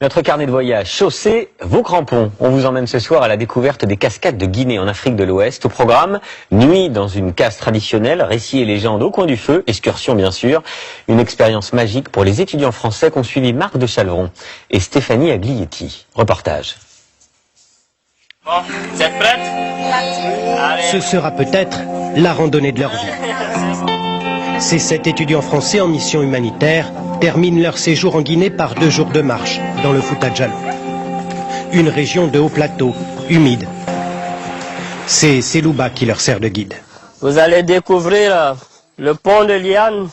Notre carnet de voyage, chaussez vos crampons. On vous emmène ce soir à la découverte des cascades de Guinée en Afrique de l'Ouest. Au programme, nuit dans une case traditionnelle, récits et légendes au coin du feu, excursion bien sûr. Une expérience magique pour les étudiants français qu'ont suivi Marc de Chalvron et Stéphanie Aglietti. Reportage. Bon, vous êtes prêtes? Ce sera peut-être la randonnée de leur vie. Ces 7 étudiants français en mission humanitaire terminent leur séjour en Guinée par 2 jours de marche dans le Fouta Djallon. Une région de haut plateau, humide. C'est Selouba qui leur sert de guide. Vous allez découvrir le pont de Liane.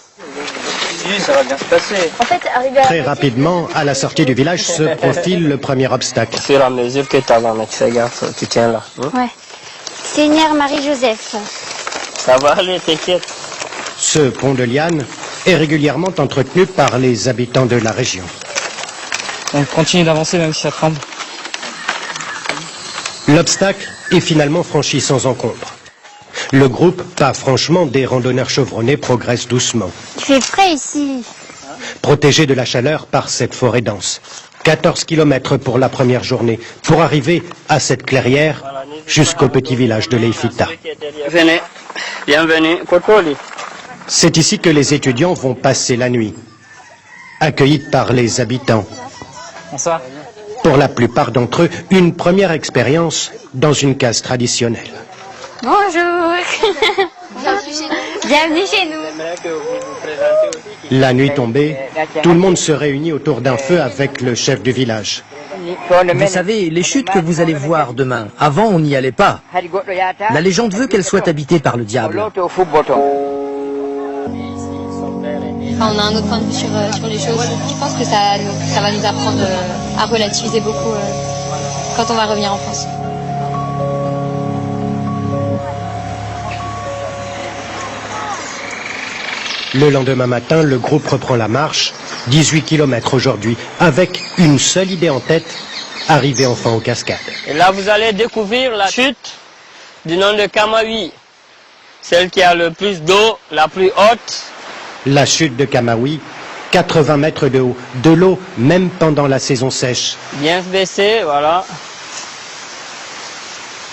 Oui, ça va bien se passer. En fait, Très rapidement, à la sortie du village, se profile le premier obstacle. Au fur et à mesure que tu avances, mec, fais gaffe, tu tiens là. Ouais. Seigneur Marie-Joseph. Ça va aller, t'inquiète. Ce pont de liane est régulièrement entretenu par les habitants de la région. On continue d'avancer même si ça tremble. L'obstacle est finalement franchi sans encombre. Le groupe, pas franchement des randonneurs chevronnés, progresse doucement. Il fait frais ici. Protégés de la chaleur par cette forêt dense. 14 kilomètres pour la première journée, pour arriver à cette clairière jusqu'au petit village de Leifita. Venez, bienvenue, Kotoli. C'est ici que les étudiants vont passer la nuit, accueillis par les habitants. Bonsoir. Pour la plupart d'entre eux, une première expérience dans une case traditionnelle. Bonjour. Bienvenue chez nous. La nuit tombée, tout le monde se réunit autour d'un feu avec le chef du village. Vous savez, les chutes que vous allez voir demain, avant on n'y allait pas. La légende veut qu'elles soient habitées par le diable. Enfin, on a un autre point de vue sur les choses. Je pense que ça va nous apprendre à relativiser beaucoup quand on va revenir en France. Le lendemain matin, le groupe reprend la marche, 18 km aujourd'hui, avec une seule idée en tête, arriver enfin aux cascades. Et là, vous allez découvrir la chute du nom de Kamawi. Celle qui a le plus d'eau, la plus haute. La chute de Kamawi, 80 mètres de haut, de l'eau même pendant la saison sèche. Bien se baisser, voilà.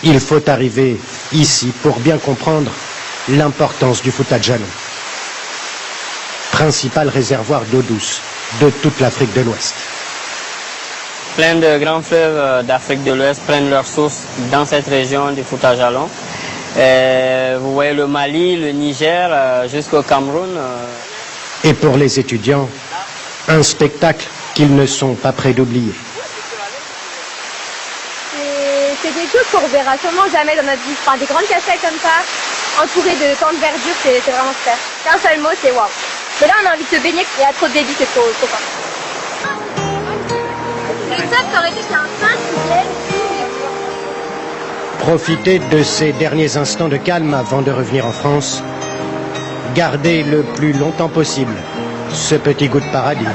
Il faut arriver ici pour bien comprendre l'importance du Fouta Djallon. Principal réservoir d'eau douce de toute l'Afrique de l'Ouest. Plein de grands fleuves d'Afrique de l'Ouest prennent leur source dans cette région du Fouta Djallon. Vous voyez le Mali, le Niger, jusqu'au Cameroun. Et pour les étudiants, un spectacle qu'ils ne sont pas prêts d'oublier. C'est des choses qu'on ne reverra sûrement jamais dans notre vie. Enfin, des grandes cascades comme ça, entourées de tant de verdure, c'est vraiment super. Qu'un seul mot, c'est waouh. Mais là, on a envie de se baigner, il y a trop de débit, c'est trop fort. Le top, ça aurait été qu'il y a un prince qui vienne. Profiter de ces derniers instants de calme avant de revenir en France. Garder le plus longtemps possible ce petit goût de paradis.